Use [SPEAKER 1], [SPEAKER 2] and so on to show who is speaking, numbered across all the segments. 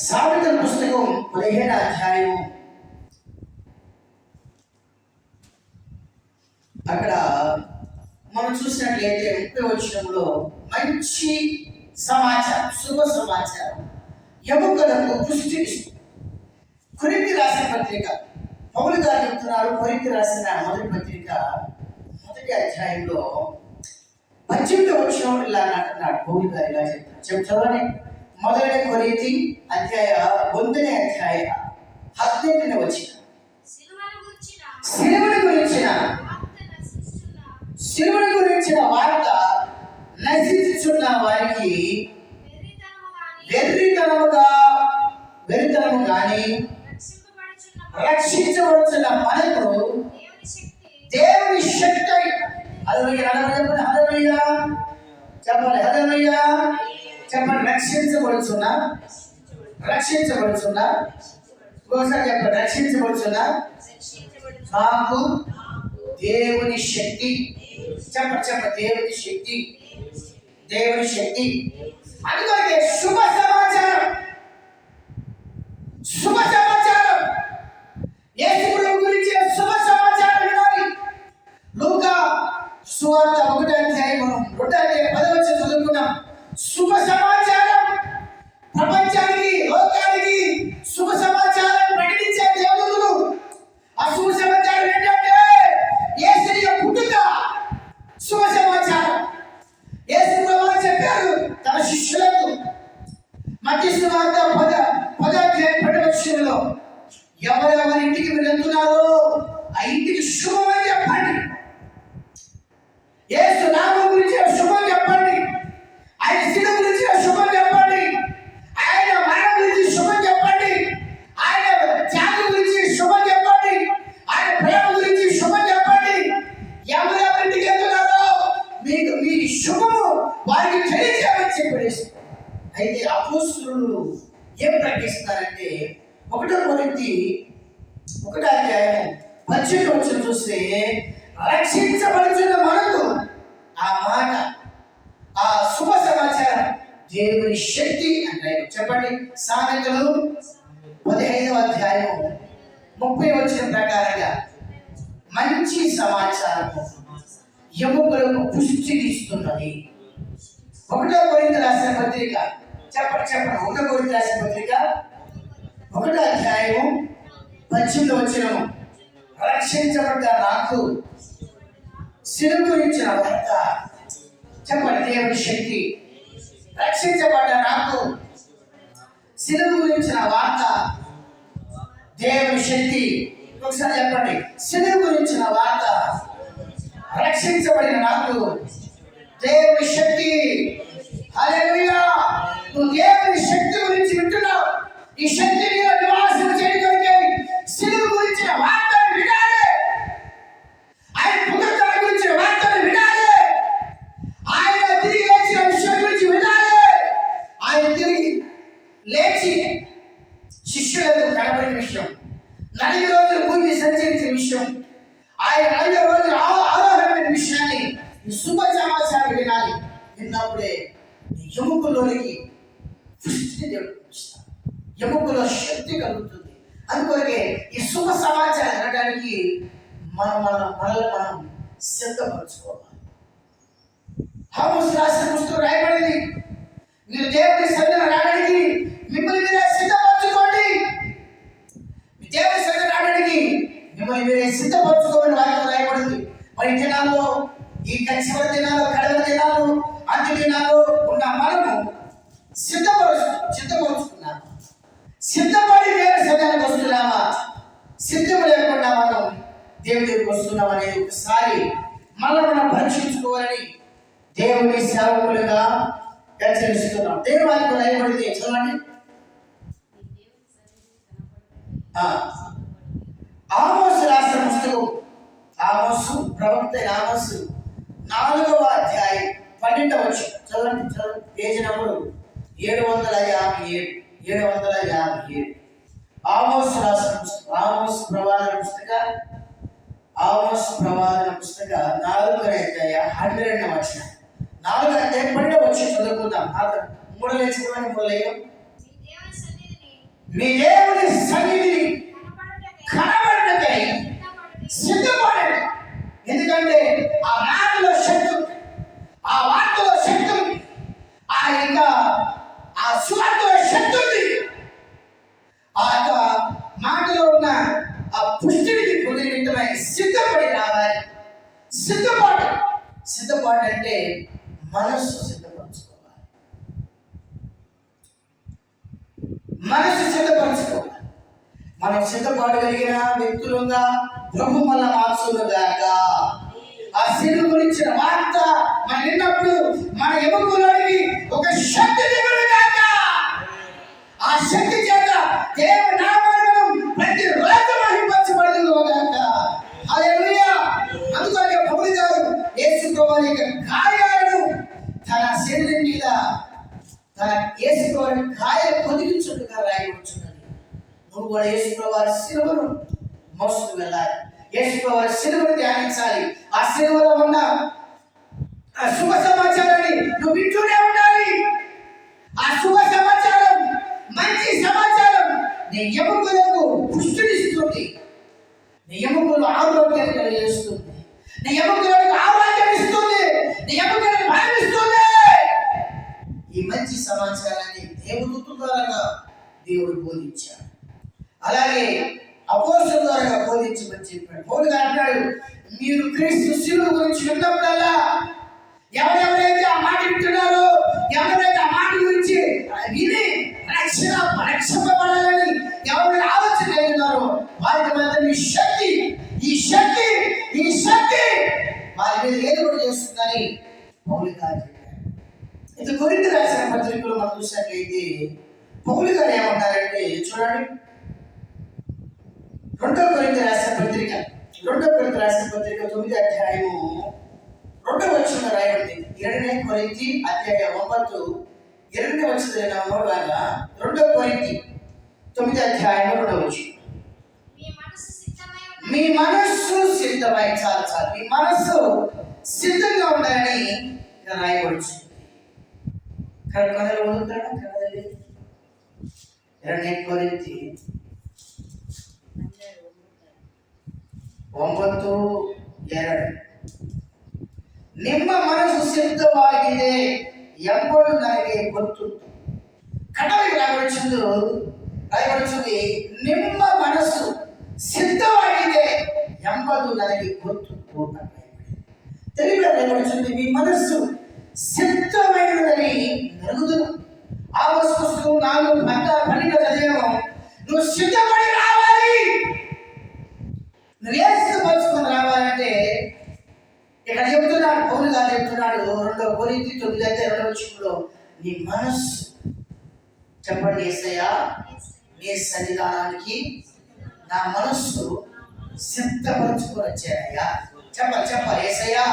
[SPEAKER 1] సామెతల పుస్తకం 15వ అధ్యాయం అక్కడ మనం చూసినట్లయితే 30వ వచనంలో మంచి సమాచారం, శుభ సమాచారం ఎముకలకు పుష్టి. కొరింథీ రాసిన పత్రిక పౌలు గారు చెప్తున్నారు. కొరింథీ రాసిన మొదటి పత్రిక 1వ అధ్యాయంలో 18వ వచనం ఇలా అంటున్నాడు. పౌలు గారు ఇలా చెప్తారని మొదటి కొరింథీ అధ్యాయ 1వ అధ్యాయ 18వ వచనం సిలువను గురించిన వార్త నశించుచున్న వారికి వెర్రితనము గాని రక్షించవలసిన మనకు దేవుని శక్తి. హల్లెలూయా చెప్పండి, హల్లెలూయా చెప్పండి. రక్షించబడుచున్న ఒకసారి చెప్పండి, రక్షించబడుచున్న నాకు దేవుని శక్తి. చెప్పండి, దేవుని శక్తి. అందుకే శుభ సమాచారం యేసు ప్రభు గురించి శుభ సమాచారం వినాలి. లూకా సువార్త 1వ అధ్యాయం 10వ వచనం చదువుకున్నాం. శుభ సమాచారం ప్రపంచానికి, లోకానికి శుభ సమాచారం ప్రకటించే దేవుడు. ఆ శుభ సమాచారం ఏంటంటే యేసయ్య పుట్టుక. శుభ సమాచారం యేసు ప్రభువు చెప్పారు తన శిష్యులకు మత్తయి సువార్త 10వ అధ్యాయం 10వ వచనంలో, ఎవరెవరి ఇంటికి మీరు వెళ్తున్నారో ఆ ఇంటికి శుభమని చెప్పండి. యేసు నామం గురించి శుభం చెప్పండి. ఆయన శిలువ గురించి శుభం చెప్పండి. ఆయన మరణం గురించి శుభం చెప్పండి. ఆయన త్యాగం గురించి శుభం చెప్పండి. ఆయన ప్రేమ గురించి శుభం చెప్పండి. ఎవరెవరింటికి వెళ్తున్నారో మీకు మీ శుభము వారికి తెలియజేయమని చెప్పేసి. అయితే అపోస్తలులు ఏం ప్రకటిస్తారంటే 1వ కొరింథీ 1వ అధ్యాయం 18వ వచనం చూస్తే, రక్షించబడుచున్న మనకు ఆ మాట, ఆ శుభ సమాచారం దేవుని శక్తి అంటారు. చెప్పండి, సామెతలు 15వ అధ్యాయం 30వ వచనం ప్రకారంగా మంచి సమాచారం ఎముకలకు పుష్టినిస్తున్నది. 1వ కొరింథీ రాసిన పత్రిక చెప్పండి 1వ కొరింథీ రాసిన పత్రిక 1వ అధ్యాయం 18వ వచనం, రక్షించబడ్డ నాకు శిలువ గురించిన వార్త. చెప్పండి, దేవుని శక్తి. రక్షించబడ్డ నాకు శిలువ గురించిన వార్త, దేవుని శక్తి. ఒకసారి చెప్పండి, శిలువ గురించిన వార్త, రక్షించబడిన నాకు దేవుని శక్తి. హల్లెలూయా. నువ్వు దేవుని శక్తి గురించి వింటున్నావు. ఈ శక్తి నీలో నివాసం చేయడానికి శిలువ గురించిన వార్తను వినాలి. ఆయన పునరుద్ధరణ గురించిన వార్తను వినాలి. ఆయన తిరిగి లేచిన విషయం గురించి వినాలి. ఆయన తిరిగి లేచి శిష్యులకు కనబడిన విషయం, 40 రోజులు భూమి సంచరించిన విషయం, ఆయన 40 రోజులు ఆరోహణమైన విషయాన్ని శుభ సమాచారం వినాలి. విన్నప్పుడే ఎముకల్లోనికి ఎముకలో శక్తి కలుగుతుంది. అందుకొరకే ఈ శుభ సమాచారం వినడానికి మనల్ని మనం సిద్ధపరచుకోవాలి. ఆమోసు రాసిన పుస్తకం రాయబడింది, మీరు దేవుని సన్నిధిలో రావడానికి మిమ్మల్ని మీరే సిద్ధపరచుకోండి. దేవుని సన్నిధిలో రావడానికి మిమ్మల్ని మీరే సిద్ధపరచుకోమని వాక్యం రాయబడింది. మరి దినాల్లో, ఈ చివరి దినాల్లో, కడవ దినాల్లో, అంత్య దినాల్లో ఉన్న మనము సిద్ధపరుచుకున్నాము. సిద్ధపడి దేవుని సన్నిధికి వస్తున్నామా, సిద్ధం లేకుండా మనం దేవుని దగ్గరికి వస్తున్నాం అనేది ఒకసారి మనం పరీక్షించుకోవాలని దేవుని సేవకులుగా హెచ్చరిస్తున్నాం. దేవుని వాక్యం రాయబడింది, చదవండి. ఆమోసు రాసిన పుస్తకం, ఆమోసు ప్రవక్త ఆమోసు 4వ అధ్యాయం 12వ వచనం చదవండి. Page number 757. ఆమోసు రాసిన పుస్తకం, ఆమోసు ప్రవాదన పుస్తక ఆమోస్ ప్రవాదన పుస్తక 4వ అధ్యాయ 12వ వచనం. 4వ అధ్యాయం 12వ వచనం చదువుకుందాం. 3 లేచిపోయిన 3 లేవు. మీ దేవుని సన్నిధిని కనబడటకై సిద్ధపడండి. ఎందుకంటే ఆ మాటలో శక్తి ఉంది, ఆ వార్తలో శక్తి ఉంది, ఆ సువార్తలో శక్తి ఉంది. ఆ యొక్క మాటలో ఉన్న ఆ పుష్టిని పొందే నిమిత్తమై సిద్ధపడి రావాలి. సిద్ధపాటు అంటే మనస్సు సిద్ధపరచుకోవాలి. మనం సిద్ధపడగలిగిన వ్యక్తులుగా ప్రభు మన మార్చుగాక. ఆ సిలువ గురించిన వార్త మనం విన్నప్పుడు మన ఎముకలోనికి ఒక శక్తి దిగులుగాక. ఆ శక్తి చేత దేవుని నామమును ప్రతి రోజు మహిమపరచబడుగాక. హల్లెలూయా. అందుకే పౌలు గారు యేసు ప్రభువు యొక్క గాయాలను తన శరీరం మీద యేసు ప్రభువు గాయాలు పొందించుటగా రాయవచ్చున్నది. నువ్వు కూడా యేసు ప్రభువు శిలువను మోసుకు వెళ్ళాలి. యేసు ప్రభువు శిలువను ధ్యానించాలి. ఆ శిలువలో ఉన్న ఆ శుభ సమాచారాన్ని నువ్వు వింటూనే ఉండాలి. ఆ శుభ సమాచారం, మంచి సమాచారం నీ ఎముకలకు పుష్టినిస్తుంది, నీ ఎముకలు ఆరోగ్యాన్ని కలిగిస్తుంది, నీ ఎముకలకు ఆరోగ్యం ఇస్తుంది, నీ ఎముకలకు బలం ఇస్తుంది. ఈ మంచి సమాచారాన్ని దేవుడు ద్వారా దేవుడు బోధించాడు. అలాగే అపోస్తలుల ద్వారా బోధించమని చెప్పాడు. పౌలు గారు అంటాడు, మీరు క్రీస్తు శిలువ గురించి విన్నప్పుడల్లా ఎవరెవరైతే ఆ మాట వింటున్నారో, ఎవరైతే ఆ మాట గురించి విని రక్షింపబడాలని ఎవరైతే ఆలోచన కలిగినారో వారికి మాత్రం ఈ శక్తి వారి మీద ఏదో చేస్తుందని పౌలు గారు చెప్పారు. ఇది కొరింథీ రాసిన పత్రికలో మనం చూసినట్లయితే పౌలు గారు ఏమంటారంటే, చూడండి, 2వ కొరింథీ రాసిన పత్రిక 9వ అధ్యాయము 2వ వచనం రాయబడింది. 2వ కొరింథీ అధ్యాయం 9 2వ వచనం లాగా 2వ కొరింథీ 9వ అధ్యాయం 2వ వచనం. మీ మనస్సు సిద్ధమై చాలు మీ మనస్సు సిద్ధంగా ఉండాలని రాయబడుచు. కనులు వదులుతాడా కదలి. 2వ కొరింథీ 9:2 ನಿಮ್ಮ ಮನಸ್ಸು ಸಿದ್ಧವಾಗಿದೆ ಎಂಬುದು ನನಗೆ ಗೊತ್ತು. ಕಡಲಿಗೆ ರಾಯಬಡಿಸುವುದು ನಿಮ್ಮ ಮನಸ್ಸು ಸಿದ್ಧವಾಗಿದೆ ಎಂಬುದು ನನಗೆ ಗೊತ್ತು. తెలుగులో రాయబడుచుంది, మీ మనస్సు సిద్ధమైనదని నరుగుదును. ఆమోస్ పుస్తకం 4:12 చదివాము. నువ్వు సిద్ధపడి రావాలి. నువ్వు ఏ సిద్ధపరచుకొని రావాలంటే ఇక్కడ చెప్తున్నాడు, పౌలు గారు చెప్తున్నాడు 2వ కొరింథీ 9:2 నీ మనస్సు, చెప్పండి, యేసయ్యా నీ సన్నిధానానికి నా మనస్సు సిద్ధపరచుకొని వచ్చానయ్యా. చెప్పాలి యేసయ్యా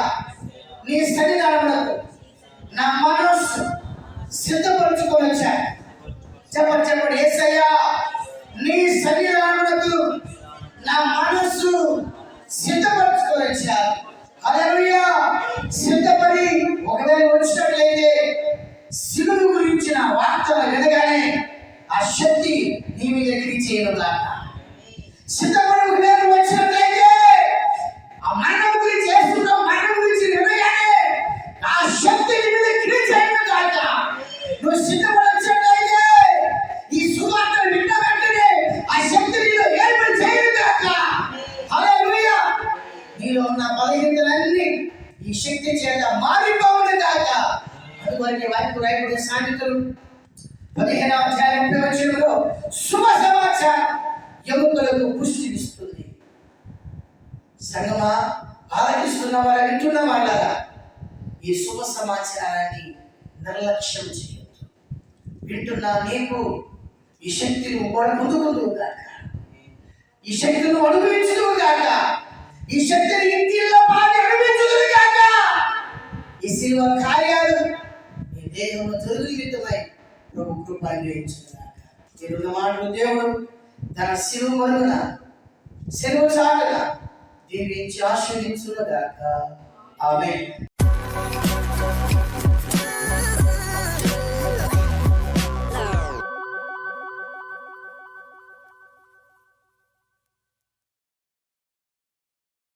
[SPEAKER 1] నీ సన్నిధానమునకు నా మనస్సు సిద్ధపరచుకొని వచ్చాను. చెప్పండి యేసయ్యా నీ సన్నిధానమునకు నా మనస్సు సిద్ధపరచుకొని వచ్చాను. హల్లెలూయా. సిద్ధపడి ఒకవేళ వచ్చినట్లయితే శిలువ గురించిన వార్తలు వినగానే ఆ శక్తి నీ మీద క్రియ చేయనుగాక. సిద్ధపడి ఒకవేళ వచ్చినట్లయితే ఆ మరణం గురించి చేస్తున్నావు, మరణం గురించి వినగానే ఆ శక్తి నీ మీద క్రియ చేయనుగాక. నువ్వు సిద్ధపడి వచ్చినట్లయితే ఈ సువార్తను విన్న వెంటనే ఆ శక్తి నీలో ఏర్పడి చేయనుగాక. హల్లెలూయా. నీలో ఉన్న బలహీనతలన్నీ ఈ శక్తి చేత మారిపోవునుగాక. అందువల్ల వారికి రాయబడిన సామెతలు 15వ అధ్యాయం 30వ వచనంలో శుభ సమాచారం ఎముకలకు పుష్టినిస్తుంది. సంగమా, ఆలకిస్తున్న వారు, వింటున్న వాళ్ళగా ఈ శుభ సమాచారాన్ని నిర్లక్ష్యం చేయొద్దు. వింటున్నా నీకు ఈ శక్తిని ముందుకుందుగాక, ఈ శక్తిని అనుభవించుదుగాక, ఈ శక్తిని ఇంటిలో బాగా అనుభవించుదుగాక. ఈ శిలువ కార్యాలు నీ దేహంలో జరుగుతున్నమై ప్రభు కృప అనుగ్రహించుగాక. దేవుని మాటలు దేవుడు తన శిలువ మరుగున, శిలువ చాటున దీవించి ఆశీర్వదించుగాక. ఆమేన్.